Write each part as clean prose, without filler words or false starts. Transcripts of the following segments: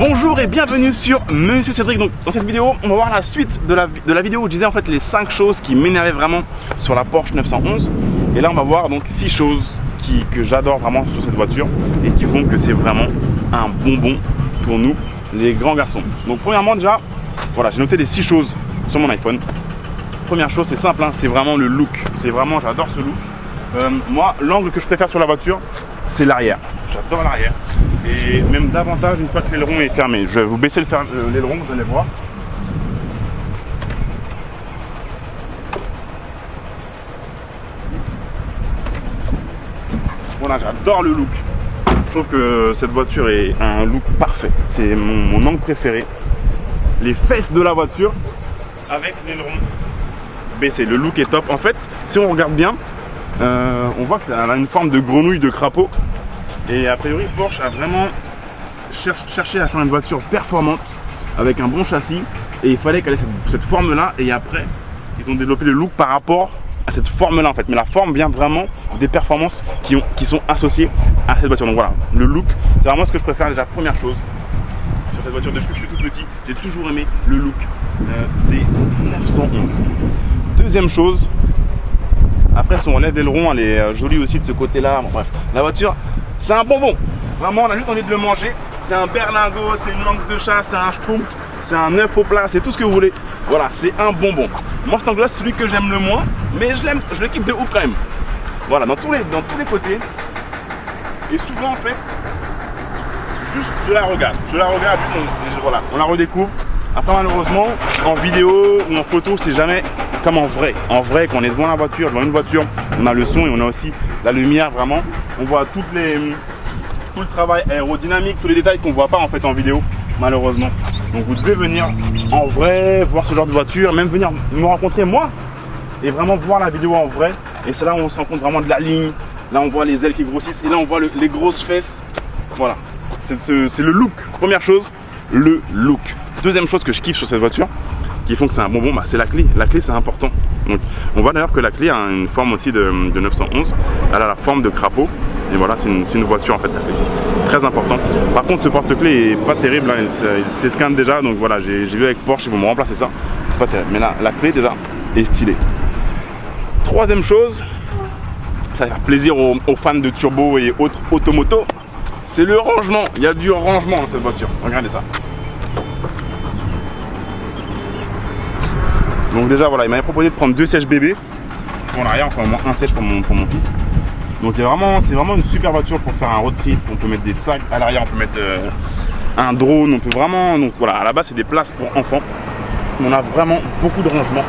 Bonjour et bienvenue sur Monsieur Cédric. Donc dans cette vidéo, on va voir la suite de la vidéo où je disais en fait les 5 choses qui m'énervaient vraiment sur la Porsche 911. Et là on va voir donc 6 choses que j'adore vraiment sur cette voiture et qui font que c'est vraiment un bonbon pour nous les grands garçons. Donc premièrement déjà, voilà, j'ai noté les 6 choses sur mon iPhone. Première chose, c'est simple, hein, c'est vraiment le look. C'est vraiment, j'adore ce look. Moi, l'angle que je préfère sur la voiture, c'est l'arrière. J'adore l'arrière. Et même davantage une fois que l'aileron est fermé. Je vais vous baisser l'aileron, vous allez voir. Voilà, j'adore le look. Je trouve que cette voiture est un look parfait. C'est mon angle préféré. Les fesses de la voiture avec l'aileron baissé. Le look est top. En fait, si on regarde bien, on voit qu'elle a une forme de grenouille, de crapaud. Et a priori, Porsche a vraiment cherché à faire une voiture performante avec un bon châssis. Et il fallait qu'elle ait cette forme-là. Et après, ils ont développé le look par rapport à cette forme-là en fait. Mais la forme vient vraiment des performances qui sont associées à cette voiture. Donc voilà, le look, c'est vraiment ce que je préfère déjà. Première chose sur cette voiture, depuis que je suis tout petit, j'ai toujours aimé le look des 911. Deuxième chose, après si on relève l'aileron, elle est jolie aussi de ce côté-là. Bon, bref, la voiture, c'est un bonbon. Vraiment, on a juste envie de le manger. C'est un berlingot, c'est une langue de chat, c'est un schtroumpf, c'est un œuf au plat, c'est tout ce que vous voulez. Voilà, c'est un bonbon. Moi, cet angle-là, c'est celui que j'aime le moins, mais je le kiffe de ouf quand même. Voilà, dans tous les côtés. Et souvent, en fait, juste je la regarde, voilà, on la redécouvre. Après, malheureusement, en vidéo ou en photo, c'est jamais comme en vrai. En vrai, quand on est devant la voiture, devant une voiture, on a le son et on a aussi la lumière, vraiment. On voit tout le travail aérodynamique, tous les détails qu'on ne voit pas en fait en vidéo, malheureusement. Donc vous devez venir en vrai, voir ce genre de voiture, même venir me rencontrer moi et vraiment voir la vidéo en vrai. Et c'est là où on se rend compte vraiment de la ligne. Là, on voit les ailes qui grossissent et là, on voit les grosses fesses. Voilà, c'est le look. Première chose, le look. Deuxième chose que je kiffe sur cette voiture, qui font que c'est un bonbon, bah, c'est la clé. La clé, c'est important. Donc, on voit d'ailleurs que la clé a une forme aussi de 911. Elle a la forme de crapaud. Et voilà, c'est une voiture en fait, la clé. Très important. Par contre, ce porte-clés est pas terrible. Hein, il s'esquinte déjà. Donc voilà, j'ai vu avec Porsche, ils vont me remplacer ça. C'est pas terrible. Mais là, la clé déjà est stylée. Troisième chose, ça va faire plaisir aux fans de turbo et autres automotos. C'est le rangement. Il y a du rangement dans cette voiture. Regardez ça. Donc déjà voilà, il m'avait proposé de prendre 2 sièges bébés pour l'arrière, enfin au moins un siège pour mon fils. Donc c'est vraiment une super voiture pour faire un road trip. On peut mettre des sacs à l'arrière, on peut mettre un drone, on peut vraiment. Donc voilà, à la base c'est des places pour enfants. On a vraiment beaucoup de rangement.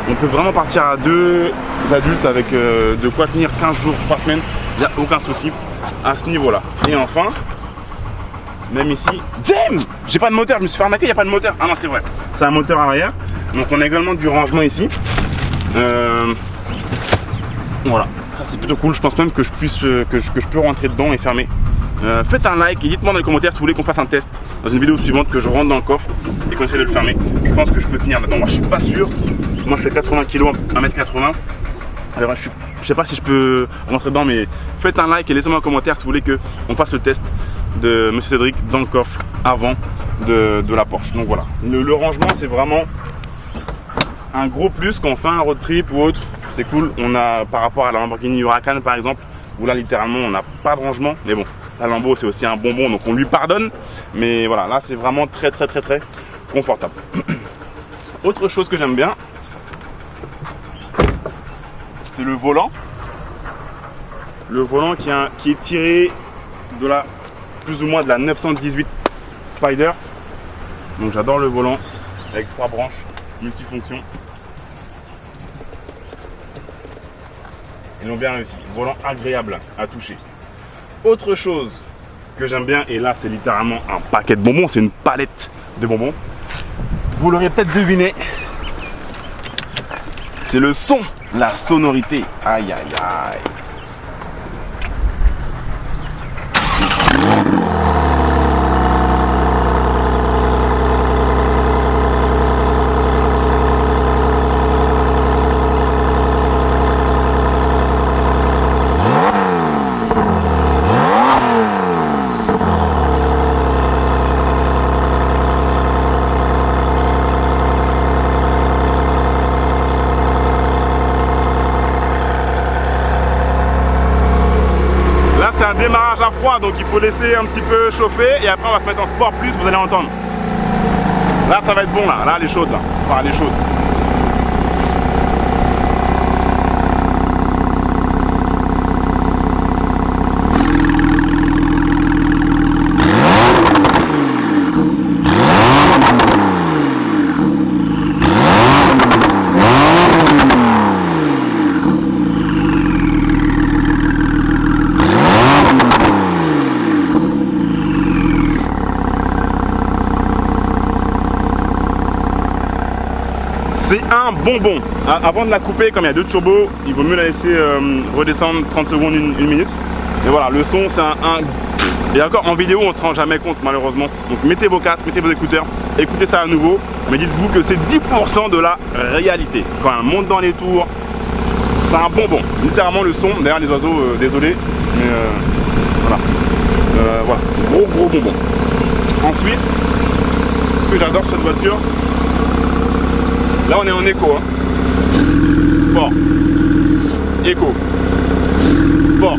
On peut vraiment partir à 2 adultes avec de quoi tenir 15 jours, 3 semaines. Il n'y a aucun souci à ce niveau-là. Et enfin, même ici, damn, j'ai pas de moteur, je me suis fait arnaquer, il n'y a pas de moteur. Ah non, c'est vrai, c'est un moteur arrière. Donc on a également du rangement ici. Voilà, ça c'est plutôt cool. Je pense même que je peux rentrer dedans et fermer. Faites un like et dites-moi dans les commentaires si vous voulez qu'on fasse un test dans une vidéo suivante, que je rentre dans le coffre et qu'on essaie de le fermer. Je pense que je peux tenir là-dedans. Moi je suis pas sûr. Moi je fais 80 kg, 1m80. Alors je sais pas si je peux rentrer dedans, mais faites un like et laissez-moi un commentaire si vous voulez qu'on fasse le test de Monsieur Cédric dans le coffre avant de la Porsche. Donc voilà, le rangement c'est vraiment un gros plus quand on fait un road trip ou autre. C'est cool. On a par rapport à la Lamborghini Huracan par exemple, où là littéralement on n'a pas de rangement. Mais bon, la Lambo c'est aussi un bonbon, donc on lui pardonne. Mais voilà, là c'est vraiment très confortable. Autre chose que j'aime bien, c'est le volant. Le volant qui est tiré de la plus ou moins de la 918 Spider. Donc j'adore le volant avec 3 branches multifonctions. Ils l'ont bien réussi. Volant agréable à toucher. Autre chose que j'aime bien, et là c'est littéralement un paquet de bonbons, c'est une palette de bonbons. Vous l'aurez peut-être deviné, c'est le son, la sonorité. Aïe aïe aïe. c'est un démarrage à froid, donc il faut laisser un petit peu chauffer et après on va se mettre en sport plus, vous allez entendre. Là ça va être bon là elle est chaude là, enfin elle est chaude. C'est un bonbon. Avant de la couper, comme il y a 2 turbos, il vaut mieux la laisser redescendre 30 secondes, une minute. Et voilà, le son c'est un... Et encore en vidéo on se rend jamais compte malheureusement. Donc mettez vos casques, mettez vos écouteurs, écoutez ça à nouveau. Mais dites-vous que c'est 10% de la réalité. Quand elle monte dans les tours, c'est un bonbon. Littéralement le son, d'ailleurs les oiseaux, désolé. Mais voilà. Voilà, gros bonbon. Ensuite, ce que j'adore sur cette voiture, là on est en éco, hein. Sport, éco, sport.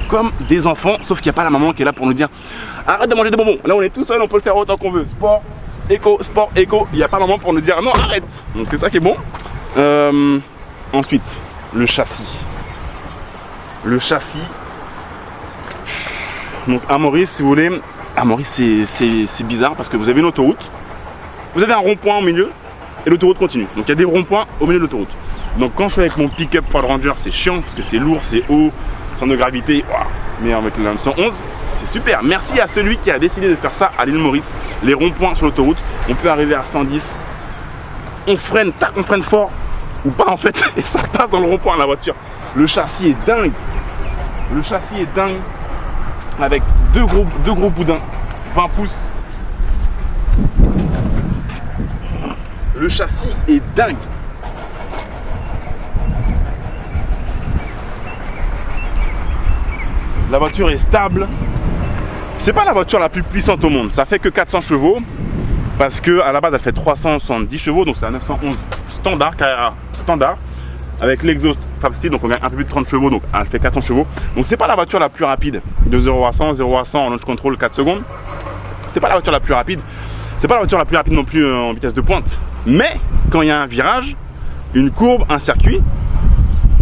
Comme des enfants, sauf qu'il n'y a pas la maman qui est là pour nous dire arrête de manger des bonbons. Là on est tout seul, on peut le faire autant qu'on veut. Sport, éco, il n'y a pas la maman pour nous dire non arrête. Donc c'est ça qui est bon. Ensuite, le châssis. Le châssis. Donc à Maurice, si vous voulez, à Maurice c'est bizarre parce que vous avez une autoroute, vous avez un rond-point au milieu et l'autoroute continue. Donc il y a des ronds-points au milieu de l'autoroute. Donc quand je suis avec mon pick-up Ford Ranger, c'est chiant parce que c'est lourd, c'est haut, centre de gravité, wow. Mais avec le 911, c'est super. Merci à celui qui a décidé de faire ça à l'île Maurice. Les ronds-points sur l'autoroute, on peut arriver à 110, on freine, tac, on freine fort ou pas en fait, et ça passe dans le rond-point la voiture. Le châssis est dingue. Le châssis est dingue. Avec deux gros boudins, 20 pouces. Le châssis est dingue. La voiture est stable. C'est pas la voiture la plus puissante au monde. Ça fait que 400 chevaux. Parce que à la base elle fait 370 chevaux. Donc c'est un 911 standard, standard. Avec l'exhaust Fabspeed, donc on gagne un peu plus de 30 chevaux, donc elle fait 400 chevaux. Donc c'est pas la voiture la plus rapide. De 0 à 100 en launch control 4 secondes. C'est pas la voiture la plus rapide. C'est pas la voiture la plus rapide non plus en vitesse de pointe. Mais quand il y a un virage, une courbe, un circuit,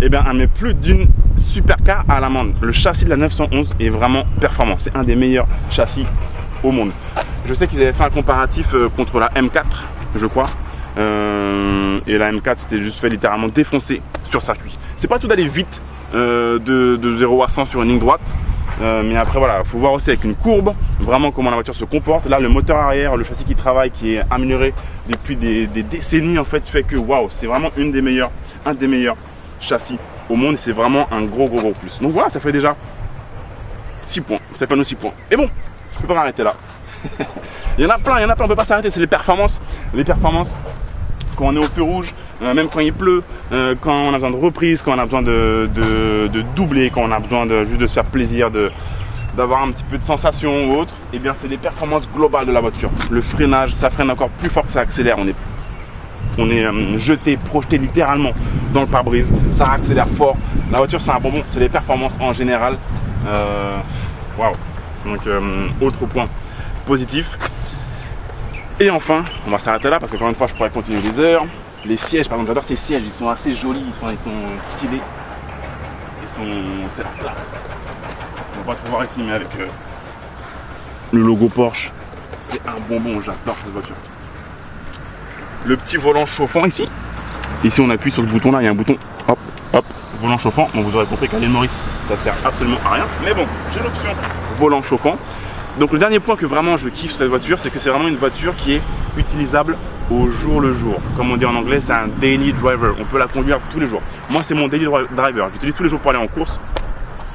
et bien elle met plus d'une supercar à l'amende. Le châssis de la 911 est vraiment performant. C'est un des meilleurs châssis au monde. Je sais qu'ils avaient fait un comparatif contre la M4, je crois. Et la M4 c'était juste fait littéralement défoncer sur circuit. C'est pas tout d'aller vite de 0 à 100 sur une ligne droite, mais après voilà, il faut voir aussi avec une courbe vraiment comment la voiture se comporte. Là le moteur arrière, le châssis qui travaille, qui est amélioré depuis des décennies en fait que waouh, c'est vraiment un des meilleurs châssis au monde et c'est vraiment un gros plus. Donc voilà, ça fait déjà 6 points, ça fait nos 6 points. Et bon, je peux pas m'arrêter là. Il y en a plein, on peut pas s'arrêter, c'est les performances. Quand on est au feu rouge, même quand il pleut, quand on a besoin de reprise, quand on a besoin de doubler, quand on a besoin juste de se faire plaisir, d'avoir un petit peu de sensation ou autre, et bien c'est les performances globales de la voiture. Le freinage, ça freine encore plus fort que ça accélère. On est jeté, projeté littéralement dans le pare-brise, ça accélère fort. La voiture c'est un bonbon, c'est les performances en général. Waouh. Donc autre point positif. Et enfin, on va s'arrêter là parce que encore une fois je pourrais continuer des heures. Les sièges, par exemple, j'adore ces sièges, ils sont assez jolis, ils sont stylés. C'est la classe. On va pas tout voir ici, mais avec le logo Porsche, c'est un bonbon, j'adore cette voiture. Le petit volant chauffant ici. Ici on appuie sur ce bouton là, il y a un bouton, hop, volant chauffant. Bon, vous aurez compris qu'à l'île Maurice, ça sert absolument à rien. Mais bon, j'ai l'option volant chauffant. Donc le dernier point que vraiment je kiffe sur cette voiture, c'est que c'est vraiment une voiture qui est utilisable au jour le jour. Comme on dit en anglais, c'est un daily driver. On peut la conduire tous les jours. Moi c'est mon daily driver. J'utilise tous les jours pour aller en course.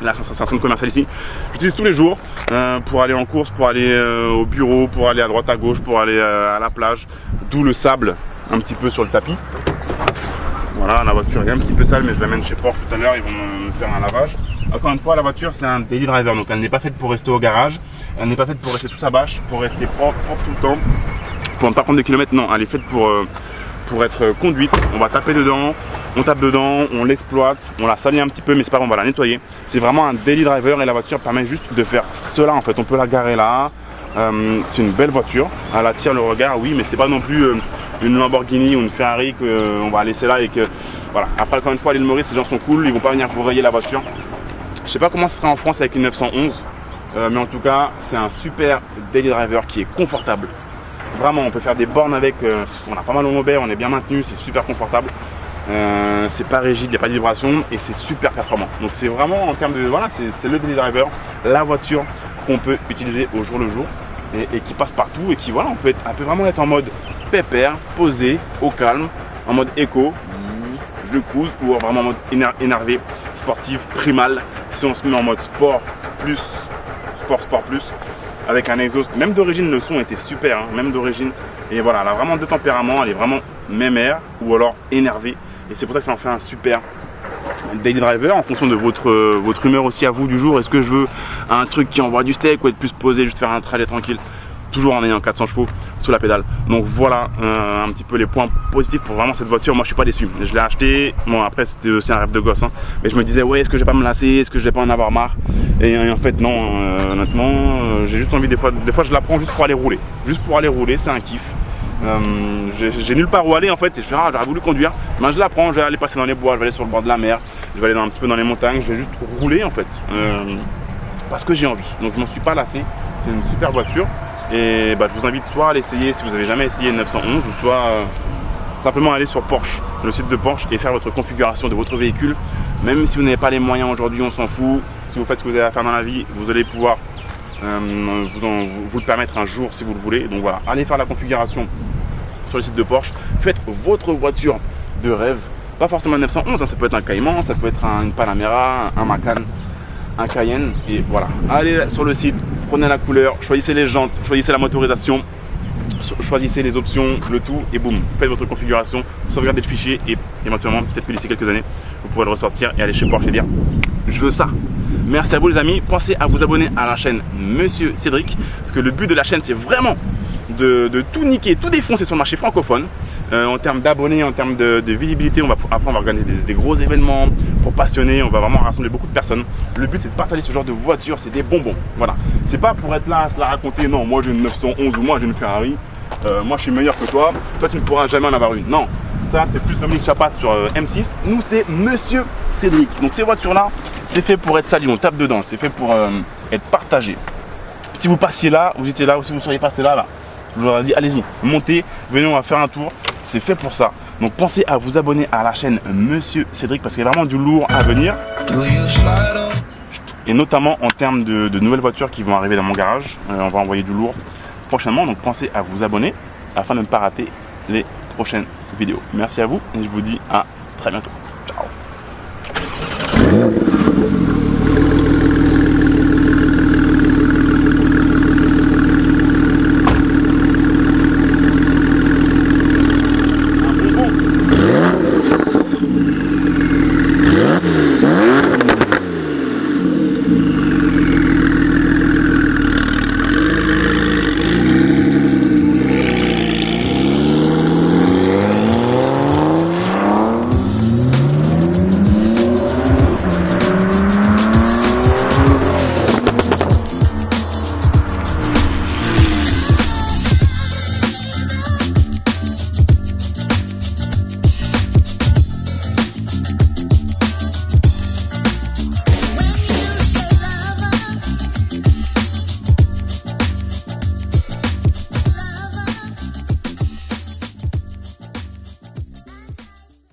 Là c'est un centre commercial ici. J'utilise tous les jours pour aller en course, pour aller au bureau, pour aller à droite à gauche, pour aller à la plage. D'où le sable un petit peu sur le tapis. Voilà, la voiture est un petit peu sale, mais je l'amène chez Porsche tout à l'heure, ils vont me faire un lavage. Encore une fois, la voiture c'est un daily driver, donc elle n'est pas faite pour rester au garage, elle n'est pas faite pour rester sous sa bâche, pour rester propre tout le temps, pour ne pas prendre des kilomètres, non, elle est faite pour être conduite. On va taper dedans, on tape dedans, on l'exploite, on la salit un petit peu, mais c'est pas grave, on va la nettoyer. C'est vraiment un daily driver et la voiture permet juste de faire cela en fait. On peut la garer là. C'est une belle voiture, elle attire le regard, oui, mais c'est pas non plus une Lamborghini ou une Ferrari qu'on va laisser là et que voilà. Après, encore une fois, à l'île Maurice, les gens sont cool, ils vont pas venir pour rayer la voiture. Je sais pas comment ce sera en France avec une 911, mais en tout cas, c'est un super daily driver qui est confortable. Vraiment, on peut faire des bornes avec, on a pas mal au mobile, on est bien maintenu, c'est super confortable. C'est pas rigide, il n'y a pas de vibration et c'est super performant. Donc c'est vraiment en termes de, voilà, c'est le daily driver, la voiture qu'on peut utiliser au jour le jour et qui passe partout et qui, voilà, on peut vraiment être en mode pépère, posé, au calme, en mode éco, je le cruise, ou vraiment en mode énervé, sportif, primal. Si on se met en mode sport plus, sport plus, avec un exhaust, même d'origine le son était super, hein, même d'origine. Et voilà, elle a vraiment deux tempéraments, elle est vraiment mémère ou alors énervée. Et c'est pour ça que ça en fait un super daily driver en fonction de votre humeur aussi à vous du jour. Est-ce que je veux un truc qui envoie du steak ou être plus posé, juste faire un trajet tranquille, toujours en ayant 400 chevaux sous la pédale. Donc voilà un petit peu les points positifs pour vraiment cette voiture. Moi je suis pas déçu, je l'ai acheté, bon après c'était aussi un rêve de gosse, hein, mais je me disais ouais, est-ce que je vais pas me lasser, est-ce que je vais pas en avoir marre, et en fait non, honnêtement j'ai juste envie, des fois je la prends juste pour aller rouler, c'est un kiff. J'ai nulle part où aller en fait et je fais ah, j'aurais voulu conduire, ben je la prends, je vais aller passer dans les bois, je vais aller sur le bord de la mer, je vais aller un petit peu dans les montagnes, je vais juste rouler en fait, parce que j'ai envie. Donc je m'en suis pas lassé, c'est une super voiture et bah, je vous invite soit à l'essayer si vous avez jamais essayé une 911 ou soit simplement aller sur Porsche, le site de Porsche, et faire votre configuration de votre véhicule. Même si vous n'avez pas les moyens aujourd'hui, on s'en fout. Si vous faites ce que vous avez à faire dans la vie, vous allez pouvoir vous le permettre un jour si vous le voulez. Donc voilà, allez faire la configuration sur le site de Porsche. Faites votre voiture de rêve. Pas forcément une 911, hein, ça peut être un Cayman, ça peut être une Panamera, un Macan, un Cayenne. Et voilà, allez sur le site, prenez la couleur, choisissez les jantes, choisissez la motorisation, choisissez les options, le tout, et boum, faites votre configuration, sauvegardez le fichier et éventuellement, peut-être que d'ici quelques années, vous pourrez le ressortir et aller chez Porsche et dire je veux ça. Merci à vous les amis, pensez à vous abonner à la chaîne Monsieur Cédric, parce que le but de la chaîne c'est vraiment de tout niquer, tout défoncer sur le marché francophone. En termes d'abonnés, en termes de visibilité, après on va organiser des gros événements pour passionner, on va vraiment rassembler beaucoup de personnes. Le but c'est de partager ce genre de voiture, c'est des bonbons. Voilà, c'est pas pour être là à se la raconter, non, moi j'ai une 911 ou moi j'ai une Ferrari, moi je suis meilleur que toi tu ne pourras jamais en avoir une. Non, ça c'est plus Dominique Chapat sur M6, nous c'est Monsieur Cédric. Donc ces voitures là, c'est fait pour être sali, on tape dedans, c'est fait pour être partagé. Si vous passiez là, vous étiez là, ou si vous seriez passé là, je vous aurais dit allez-y, montez, venez, on va faire un tour. C'est fait pour ça. Donc pensez à vous abonner à la chaîne Monsieur Cédric parce qu'il y a vraiment du lourd à venir. Et notamment en termes de nouvelles voitures qui vont arriver dans mon garage. On va envoyer du lourd prochainement. Donc pensez à vous abonner afin de ne pas rater les prochaines vidéos. Merci à vous et je vous dis à très bientôt.